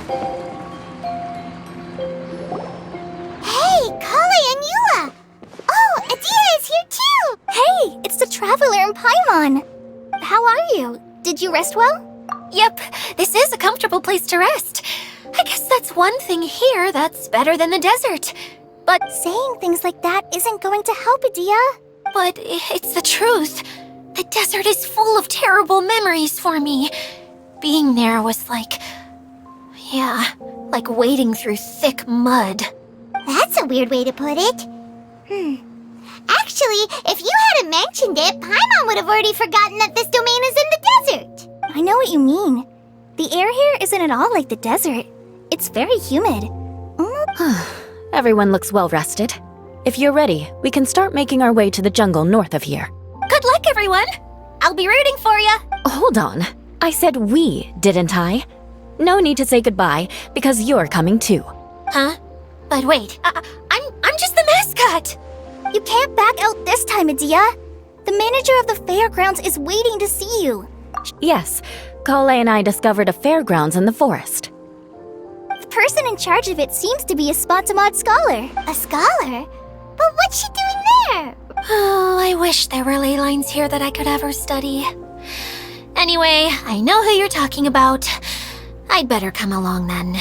Hey, Kale and Eula! Oh, Adia is here too! Hey, it's the Traveler and Paimon! How are you? Did you rest well? Yep, this is a comfortable place to rest. I guess that's one thing here that's better than the desert. But Saying things like that isn't going to help, Adia. But it's the truth. The desert is full of terrible memories for me. Being there was like wading through thick mud. That's a weird way to put it. Actually, if you hadn't mentioned it, Paimon would have already forgotten that this domain is in the desert. I know what you mean. The air here isn't at all like the desert. It's very humid. Everyone looks well rested. If you're ready, we can start making our way to the jungle north of here. Good luck, everyone! I'll be rooting for you. Hold on. I said we, didn't I? No need to say goodbye, because you're coming too. Huh? But wait, I'm just the mascot! You can't back out this time, Adia. The manager of the fairgrounds is waiting to see you. Yes, Kale and I discovered a fairgrounds in the forest. The person in charge of it seems to be a Spotamod scholar. A scholar? But what's she doing there? Oh, I wish there were ley lines here that I could ever study. Anyway, I know who you're talking about. I'd better come along then.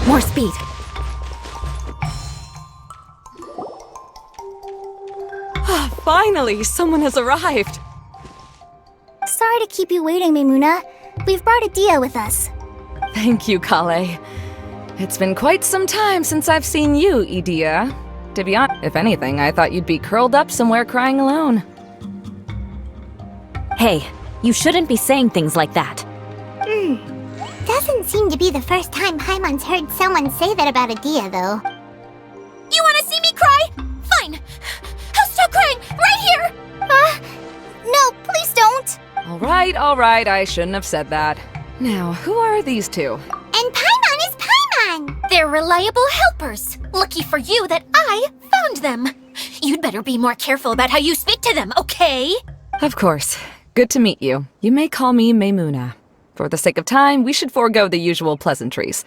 More speed. Finally, someone has arrived. Sorry to keep you waiting, Maimuna. We've brought Adia with us. Thank you, Kale. It's been quite some time since I've seen you, Idia. To be honest, if anything, I thought you'd be curled up somewhere crying alone. Hey, you shouldn't be saying things like that. Doesn't seem to be the first time Paimon's heard someone say that about Adia, though. You wanna see me cry? Fine! I'll stop crying right here! No, please don't! All right, I shouldn't have said that. Now, who are these two? And Paimon is Paimon! They're reliable helpers. Lucky for you that I found them. You'd better be more careful about how you speak to them, okay? Of course. Good to meet you. You may call me Maimuna. For the sake of time, we should forego the usual pleasantries.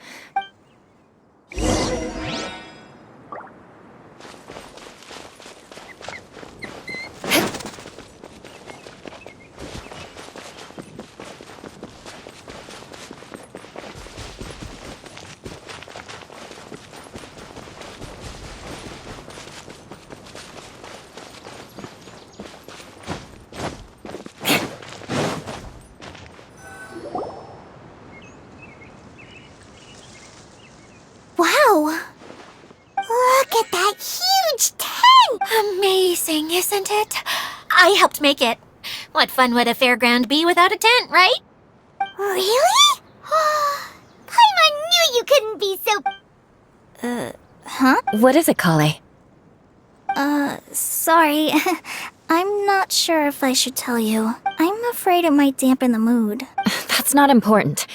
Wow! Look at that huge tent! Amazing, isn't it? I helped make it. What fun would a fairground be without a tent, right? Really? Paimon knew you couldn't be so... Huh? What is it, Kale? Sorry. I'm not sure if I should tell you. I'm afraid it might dampen the mood. That's not important.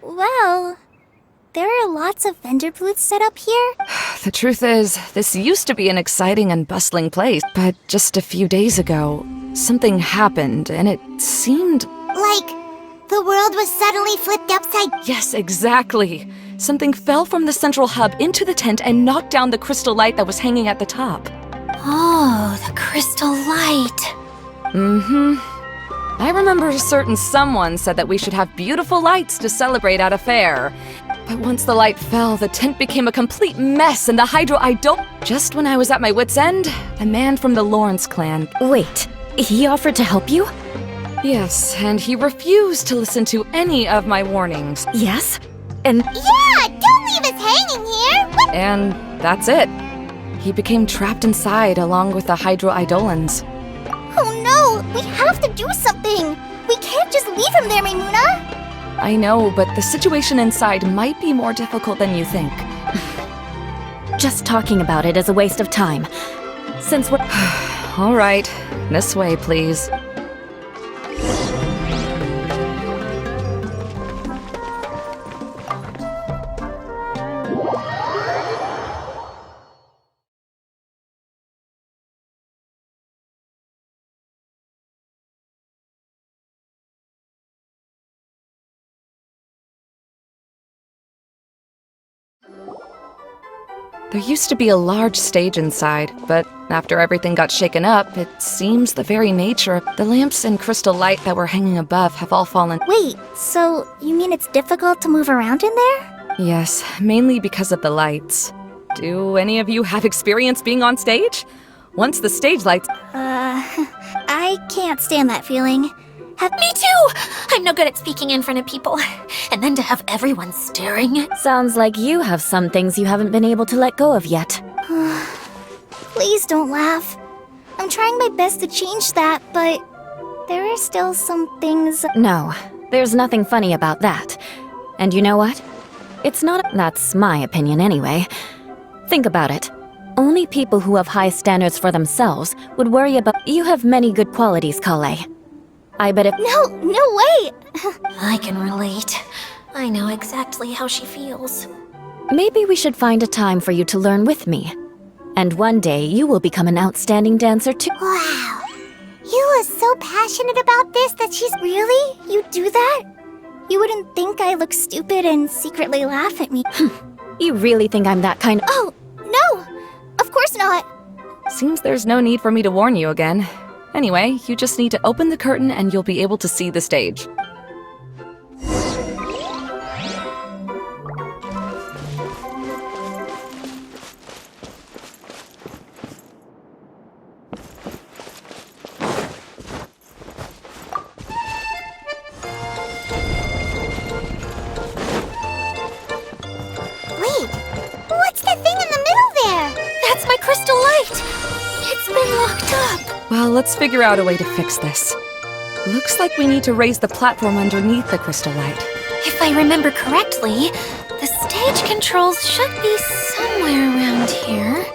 Well... There are lots of vendor booths set up here. The truth is, this used to be an exciting and bustling place, but just a few days ago, something happened, and it seemed... Like, the world was suddenly flipped upside... Yes, exactly. Something fell from the central hub into the tent and knocked down the crystal light that was hanging at the top. Oh, the crystal light. I remember a certain someone said that we should have beautiful lights to celebrate at a fair. But once the light fell, the tent became a complete mess and the Hydro Idol... Just when I was at my wit's end, a man from the Lawrence clan... Wait, he offered to help you? Yes, and he refused to listen to any of my warnings. Yes? And... Yeah, don't leave us hanging here! What? And that's it. He became trapped inside along with the Hydro Idolans. Oh no! We have to do something! We can't just leave him there, Maimuna! I know, but the situation inside might be more difficult than you think. Just talking about it is a waste of time. Since we're... All right, this way, please. There used to be a large stage inside, but after everything got shaken up, it seems the very nature of the lamps and crystal light that were hanging above have all fallen. Wait, so you mean it's difficult to move around in there? Yes, mainly because of the lights. Do any of you have experience being on stage? Once the stage lights... I can't stand that feeling. Me too! I'm no good at speaking in front of people. And then to have everyone staring. Sounds like you have some things you haven't been able to let go of yet. Please don't laugh. I'm trying my best to change that, but there are still some things... No, there's nothing funny about that. And you know what? It's not... That's my opinion anyway. Think about it. Only people who have high standards for themselves would worry about... You have many good qualities, Kale. I bet if... No way! I can relate. I know exactly how she feels. Maybe we should find a time for you to learn with me. And one day you will become an outstanding dancer too. Wow. You are so passionate about this that she's... Really? You do that? You wouldn't think I look stupid and secretly laugh at me. You really think I'm that kind of... Oh, no! Of course not. Seems there's no need for me to warn you again. Anyway, you just need to open the curtain and you'll be able to see the stage. Wait, what's that thing in the middle there? That's my crystal light! It's been locked up! Well, let's figure out a way to fix this. Looks like we need to raise the platform underneath the crystal light. If I remember correctly, the stage controls should be somewhere around here.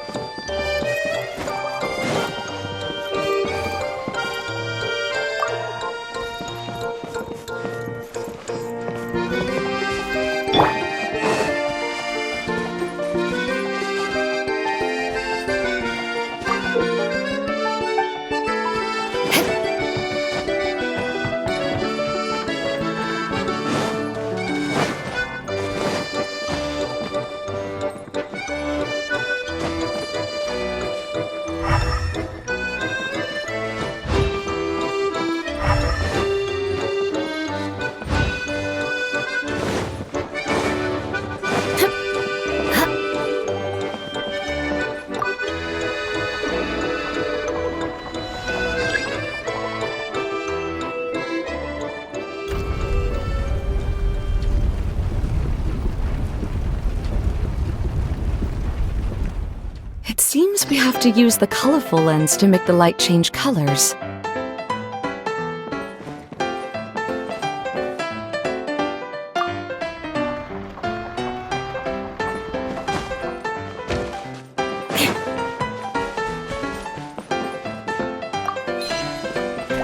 It seems we have to use the colorful lens to make the light change colors.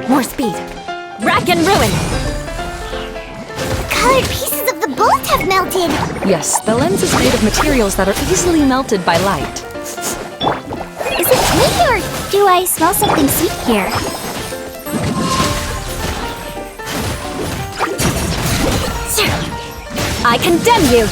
More speed. Rack and ruin! The colored pieces of the bolt have melted. Yes, the lens is made of materials that are easily melted by light. Is it me or do I smell something sweet here? I condemn you!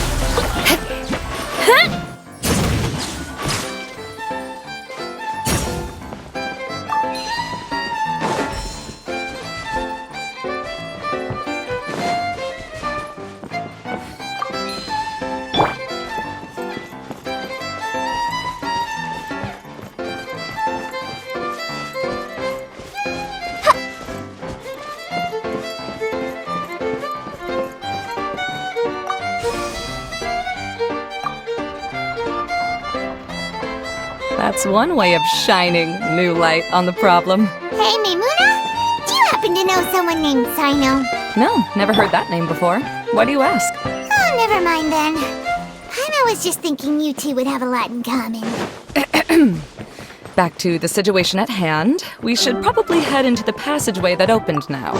That's one way of shining new light on the problem. Hey, Maimuna? Do you happen to know someone named Sino? No, never heard that name before. Why do you ask? Oh, never mind then. I was just thinking you two would have a lot in common. Back to the situation at hand. We should probably head into the passageway that opened now.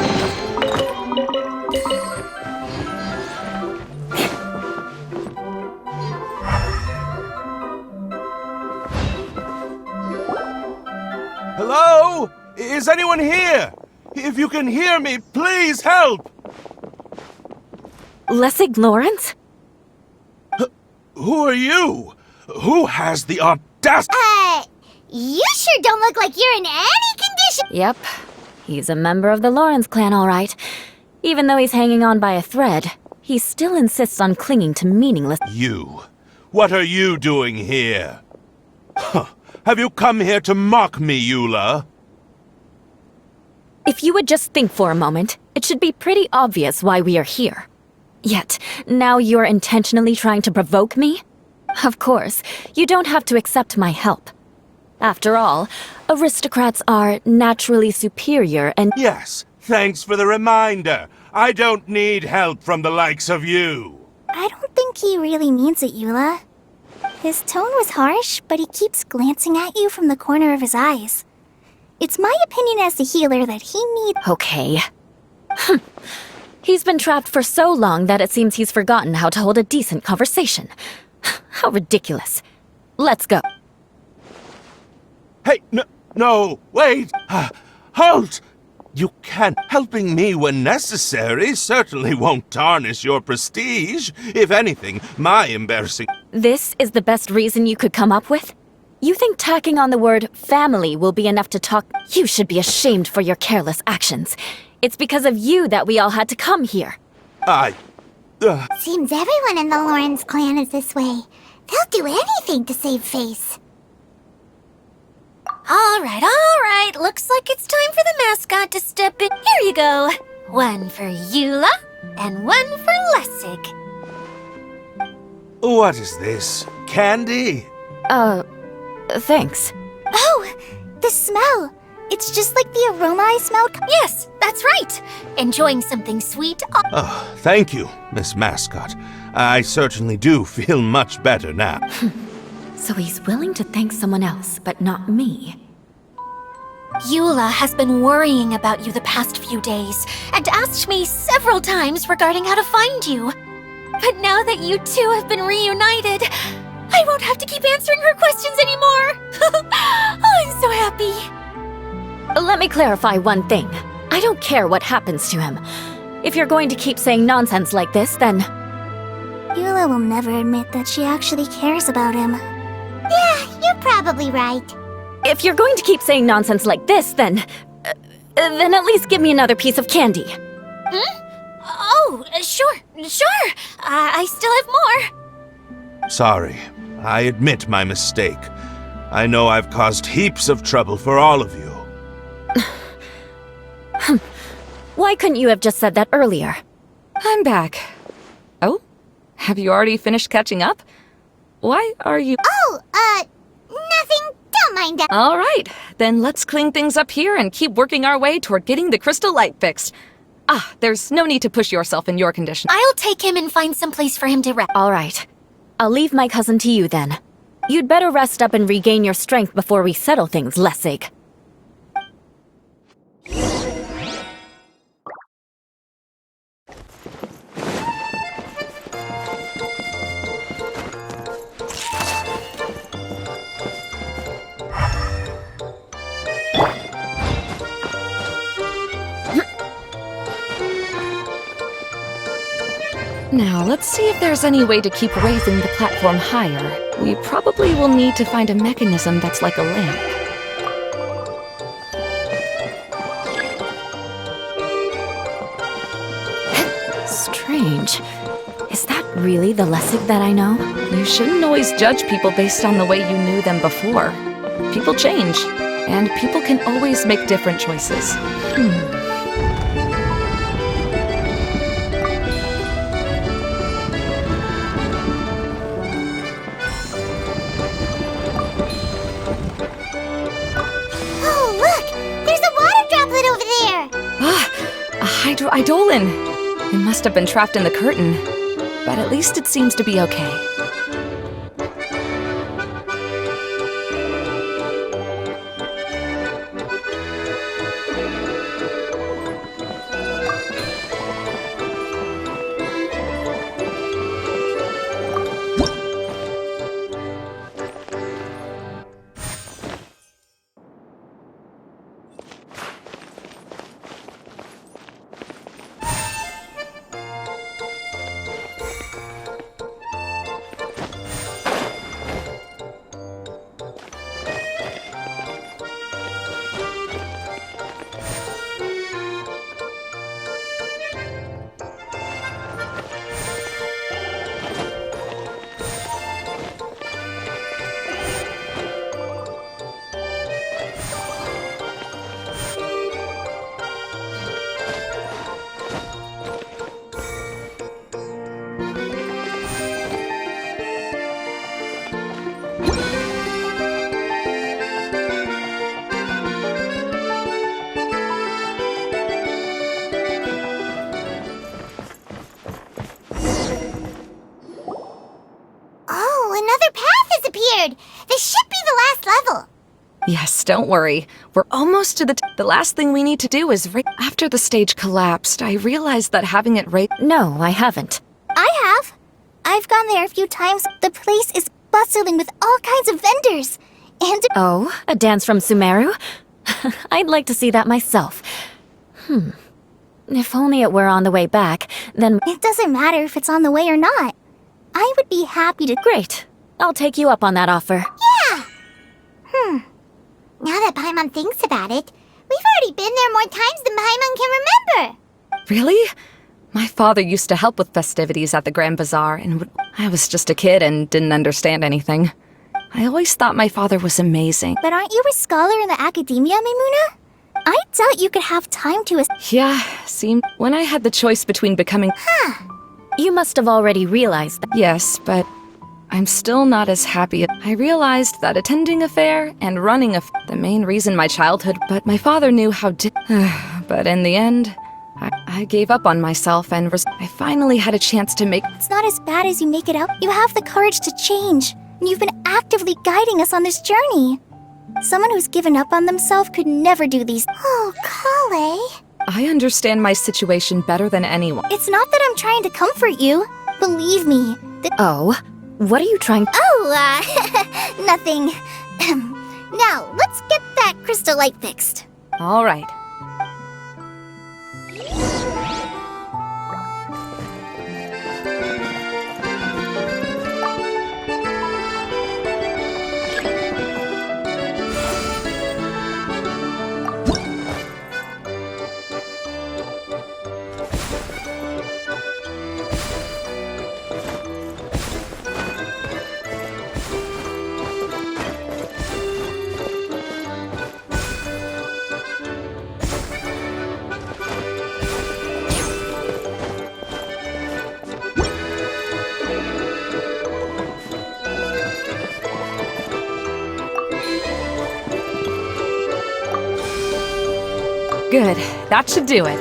Hello? Is anyone here? If you can hear me, please help! Lessig Lawrence? Who are you? Who has the audacity? You sure don't look like you're in any condition. Yep. He's a member of the Lawrence clan, all right. Even though he's hanging on by a thread, he still insists on clinging to meaningless— You. What are you doing here? Huh. Have you come here to mock me, Eula? If you would just think for a moment, it should be pretty obvious why we are here. Yet, now you're intentionally trying to provoke me? Of course, you don't have to accept my help. After all, aristocrats are naturally superior and— Yes, thanks for the reminder. I don't need help from the likes of you. I don't think he really means it, Eula. His tone was harsh, but he keeps glancing at you from the corner of his eyes. It's my opinion as the healer that he needs— Okay. He's been trapped for so long that it seems he's forgotten how to hold a decent conversation. How ridiculous. Let's go. Hey, no, wait! Halt! You can't. Helping me when necessary certainly won't tarnish your prestige. If anything, my embarrassing— This is the best reason you could come up with? You think tacking on the word family will be enough to talk— You should be ashamed for your careless actions. It's because of you that we all had to come here. Seems everyone in the Lawrence clan is this way. They'll do anything to save face. All right. Looks like it's time for the mascot to step in. Here you go. One for Eula, and one for Lessig. What is this? Candy? Thanks. Oh, the smell. It's just like the aroma I smelled. Yes, that's right. Enjoying something sweet. Oh, thank you, Miss Mascot. I certainly do feel much better now. So he's willing to thank someone else, but not me. Eula has been worrying about you the past few days and asked me several times regarding how to find you. But now that you two have been reunited, I won't have to keep answering her questions anymore. Oh, I'm so happy. Let me clarify one thing. I don't care what happens to him. If you're going to keep saying nonsense like this, then— Eula will never admit that she actually cares about him. Yeah, you're probably right. If you're going to keep saying nonsense like this, then at least give me another piece of candy. Oh, sure. I still have more. Sorry, I admit my mistake. I know I've caused heaps of trouble for all of you. Why couldn't you have just said that earlier? I'm back. Oh? Have you already finished catching up? Why are you— Oh, nothing. Don't mind that. All right, then let's clean things up here and keep working our way toward getting the crystal light fixed. There's no need to push yourself in your condition. I'll take him and find some place for him to rest. All right. I'll leave my cousin to you then. You'd better rest up and regain your strength before we settle things, Lessig. Now, let's see if there's any way to keep raising the platform higher. We probably will need to find a mechanism that's like a lamp. Strange. Is that really the Lessig that I know? You shouldn't always judge people based on the way you knew them before. People change, and people can always make different choices. Oh, look! There's a water droplet over there! A hydroidolin! It must have been trapped in the curtain, but at least it seems to be okay. Another path has appeared! This should be the last level! Yes, don't worry. We're almost to the last thing we need to do is after the stage collapsed, I realized that having it right. No, I haven't. I have. I've gone there a few times. The place is bustling with all kinds of vendors. And Oh, a dance from Sumeru? I'd like to see that myself. If only it were on the way back, then... it doesn't matter if it's on the way or not. I would be happy to... Great. I'll take you up on that offer. Yeah! Now that Paimon thinks about it, we've already been there more times than Paimon can remember. Really? My father used to help with festivities at the Grand Bazaar, and I was just a kid and didn't understand anything. I always thought my father was amazing. But aren't you a scholar in the academia, Mimuna? I doubt you could have time to... Yeah, seemed when I had the choice between becoming... You must have already realized that. Yes, but I'm still not as happy. I realized that attending a fair and running the main reason my childhood, but my father knew how but in the end, I gave up on myself and I finally had a chance to make... It's not as bad as you make it out. You have the courage to change, and you've been actively guiding us on this journey. Someone who's given up on themselves could never do these... Oh, Kale. I understand my situation better than anyone. It's not that I'm trying to comfort you. Believe me. Oh, what are you trying... Oh, nothing. Now, let's get that crystal light fixed. All right. Good. That should do it.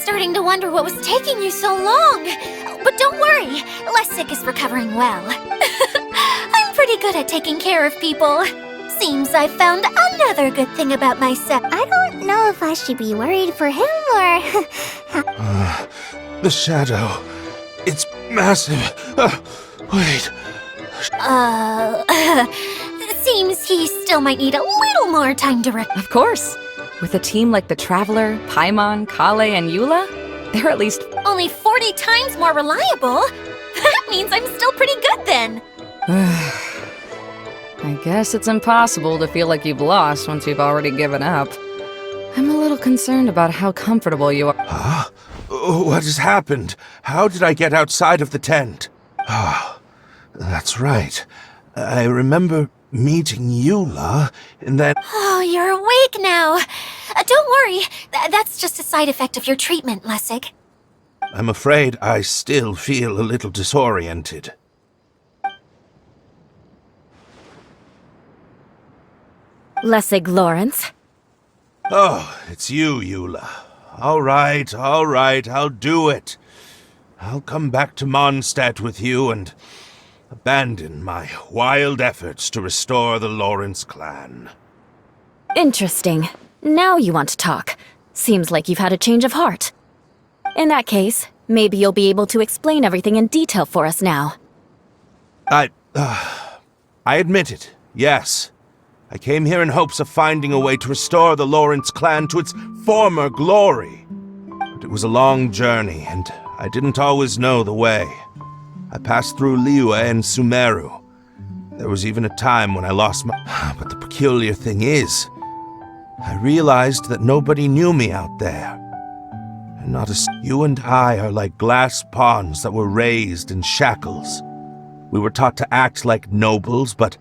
Starting to wonder what was taking you so long. But don't worry, Lessig is recovering well. I'm pretty good at taking care of people. Seems I've found another good thing about myself. I don't know if I should be worried for him or... The shadow. It's massive. Wait. Seems he still might need a little more time to Of course. With a team like the Traveler, Paimon, Kale, and Eula, they're at least only 40 times more reliable. That means I'm still pretty good then. I guess it's impossible to feel like you've lost once you've already given up. I'm a little concerned about how comfortable you are. Huh? What has happened? How did I get outside of the tent? Ah, that's right. I remember meeting Eula, and then... Oh, you're awake now. Don't worry. That's just a side effect of your treatment, Lessig. I'm afraid I still feel a little disoriented. Lessig Lawrence? Oh, it's you, Eula. All right, I'll do it. I'll come back to Mondstadt with you, and abandon my wild efforts to restore the Lawrence clan. Interesting. Now you want to talk. Seems like you've had a change of heart. In that case, maybe you'll be able to explain everything in detail for us now. I admit it, yes. I came here in hopes of finding a way to restore the Lawrence clan to its former glory. But it was a long journey, and I didn't always know the way. I passed through Liyue and Sumeru. There was even a time when I lost my... But the peculiar thing is, I realized that nobody knew me out there. And not as you and I are like glass pawns that were raised in shackles. We were taught to act like nobles, but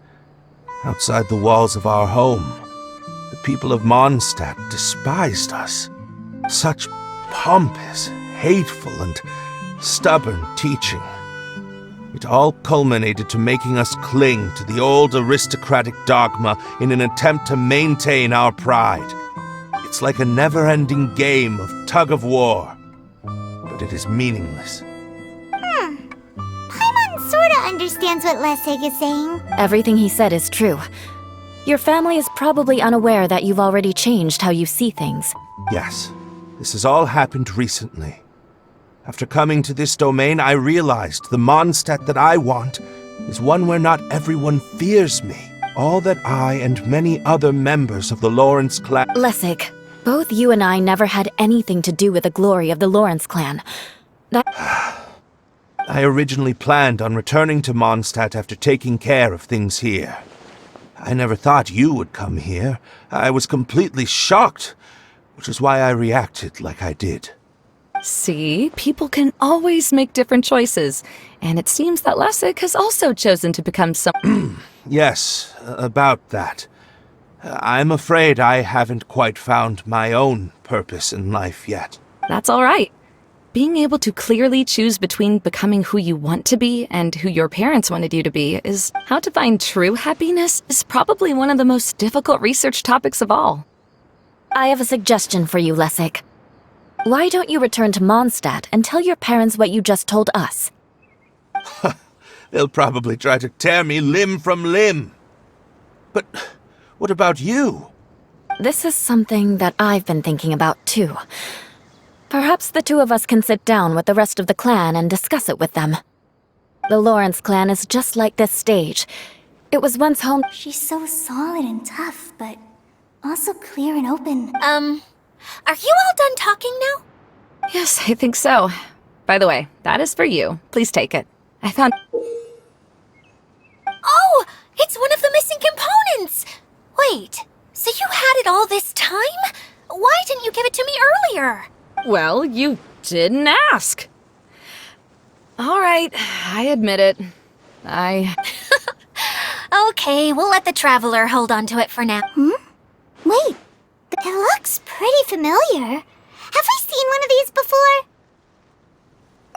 outside the walls of our home, the people of Mondstadt despised us. Such pompous, hateful, and stubborn teaching. It all culminated to making us cling to the old aristocratic dogma in an attempt to maintain our pride. It's like a never-ending game of tug-of-war, but it is meaningless. Paimon sorta understands what Lessig is saying. Everything he said is true. Your family is probably unaware that you've already changed how you see things. Yes, this has all happened recently. After coming to this domain, I realized the Mondstadt that I want is one where not everyone fears me. All that I and many other members of the Lawrence clan... Lessig, both you and I never had anything to do with the glory of the Lawrence clan. I originally planned on returning to Mondstadt after taking care of things here. I never thought you would come here. I was completely shocked, which is why I reacted like I did. See, people can always make different choices, and it seems that Lessig has also chosen to become some... Yes, about that. I'm afraid I haven't quite found my own purpose in life yet. That's all right. Being able to clearly choose between becoming who you want to be and who your parents wanted you to be is how to find true happiness is probably one of the most difficult research topics of all. I have a suggestion for you, Lessig. Why don't you return to Mondstadt and tell your parents what you just told us? They'll probably try to tear me limb from limb. But what about you? This is something that I've been thinking about, too. Perhaps the two of us can sit down with the rest of the clan and discuss it with them. The Lawrence clan is just like this stage. It was once home... She's so solid and tough, but also clear and open. Are you all done talking now? Yes, I think so. By the way, that is for you. Please take it. I found... Oh, it's one of the missing components! Wait, so you had it all this time? Why didn't you give it to me earlier? Well, you didn't ask. All right, I admit it. Okay, we'll let the Traveler hold on to it for now. Wait, it looks pretty familiar. Have we seen one of these before?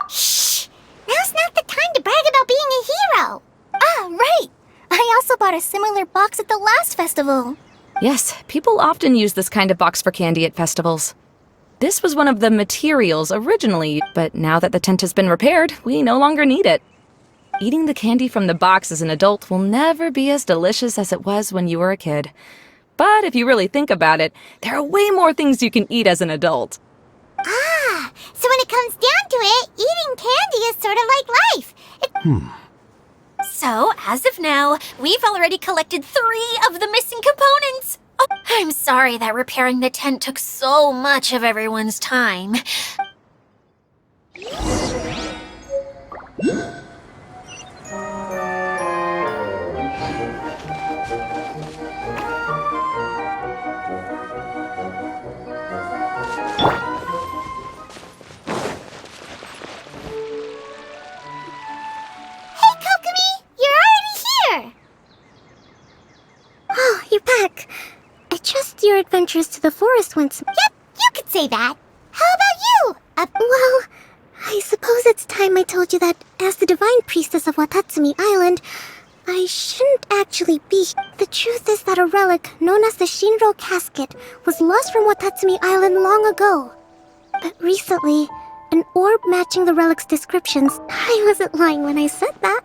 Shh! Now's not the time to brag about being a hero! Ah, right! I also bought a similar box at the last festival. Yes, people often use this kind of box for candy at festivals. This was one of the materials originally, but now that the tent has been repaired, we no longer need it. Eating the candy from the box as an adult will never be as delicious as it was when you were a kid. But if you really think about it, there are way more things you can eat as an adult. Ah, so when it comes down to it, eating candy is sort of like life. So, as of now, we've already collected 3 of the missing components. Oh, I'm sorry that repairing the tent took so much of everyone's time. Hey, Kokomi! You're already here! Oh, you're back. I trust your adventures to the forest once... Yep, you could say that. How about you? Well, I suppose it's time I told you that as the divine priestess of Watatsumi Island, I shouldn't actually be. The truth is that a relic known as the Shinro Casket was lost from Watatsumi Island long ago. But recently, an orb matching the relic's descriptions, I wasn't lying when I said that,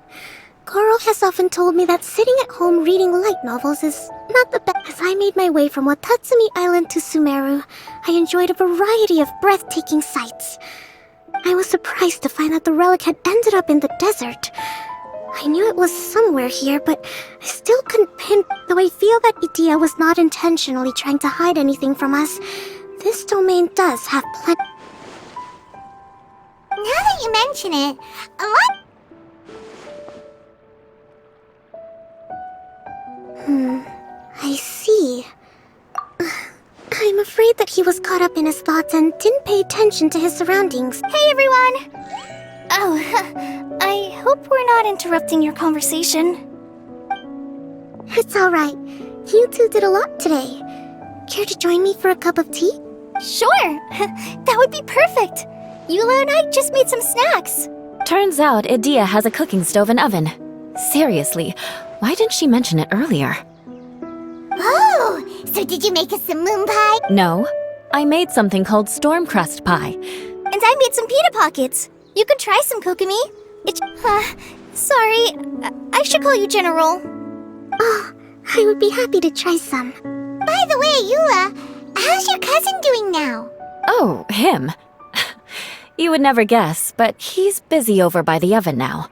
Goro has often told me that sitting at home reading light novels is not the best. As I made my way from Watatsumi Island to Sumeru, I enjoyed a variety of breathtaking sights. I was surprised to find that the relic had ended up in the desert. I knew it was somewhere here, but I still couldn't though I feel that Idia was not intentionally trying to hide anything from us. This domain does have plenty. Now that you mention it, what? I see. I'm afraid that he was caught up in his thoughts and didn't pay attention to his surroundings. Hey everyone! Oh, I hope we're not interrupting your conversation. It's alright. You two did a lot today. Care to join me for a cup of tea? Sure! That would be perfect! Eula and I just made some snacks. Turns out Idia has a cooking stove and oven. Seriously, why didn't she mention it earlier? Oh, so did you make us some moon pie? No, I made something called storm crust pie. And I made some pita pockets. You could try some, Kokomi. Sorry, I should call you General. Oh, I would be happy to try some. By the way, Eula, how's your cousin doing now? Oh, him. You would never guess, but he's busy over by the oven now.